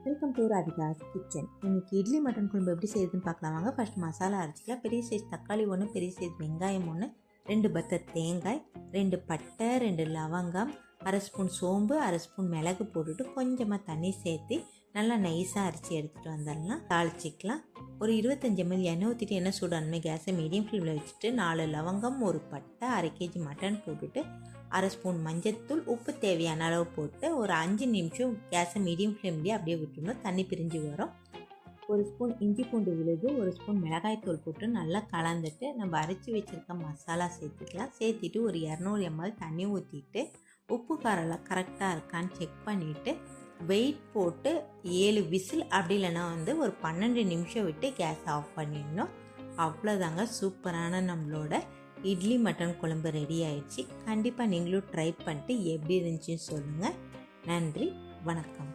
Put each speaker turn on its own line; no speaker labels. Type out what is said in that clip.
Welcome to Radhika's kitchen. இன்னைக்கு idli mutton குழம்பு எப்படி செய்யுதுன்னு பார்க்கலாம் வாங்க. ஃபர்ஸ்ட் மசாலா அரைச்சிக்கலாம். பெரிய சைஸ் தக்காளி 1, பெரிய சைஸ் வெங்காயம் 1, 2 பத்த தேங்காய், 2 பட்டை, 2 லவங்கம், அரை ஸ்பூன் சோம்பு, அரை ஸ்பூன் மிளகு போட்டுட்டு கொஞ்சமாக தண்ணி சேர்த்து நல்லா நைஸாக அரைச்சி எடுத்துகிட்டு வந்துடலாம். தாளிச்சிக்கலாம். ஒரு 25 ml எண்ணெய் ஊற்றிட்டு எண்ணெய் சூடானுமே கேஸை மீடியம் ஃப்ளேமில் வச்சுட்டு 4 லவங்கம், 1 பட்டை, அரை கேஜி மட்டன் போட்டுட்டு அரை ஸ்பூன் மஞ்சத்தூள், உப்பு தேவையான அளவு போட்டு ஒரு 5 நிமிஷம் கேஸை மீடியம் ஃப்ளேம்லேயே அப்படியே விட்டுணும். தண்ணி பிரிஞ்சு வரும். ஒரு ஸ்பூன் இஞ்சி பூண்டு விழுது, ஒரு ஸ்பூன் மிளகாய்த்தூள் போட்டு நல்லா கலந்துட்டு நம்ம அரைச்சி வச்சுருக்க மசாலா சேர்த்துக்கலாம். சேர்த்துட்டு ஒரு 200 ml தண்ணி ஊற்றிட்டு உப்பு காரெல்லாம் கரெக்டாக இருக்கான்னு செக் பண்ணிவிட்டு வெயிட் போட்டு 7 விசில் அப்படி இல்லைன்னா ஒரு 12 நிமிஷம் விட்டு கேஸ் ஆஃப் பண்ணிடணும். அவ்வளோதாங்க, சூப்பரான நம்மளோட இட்லி மட்டன் குழம்பு ரெடி ஆயிடுச்சு. கண்டிப்பாக நீங்களும் ட்ரை பண்ணிட்டு எப்படி இருந்துச்சுன்னு சொல்லுங்கள். நன்றி, வணக்கம்.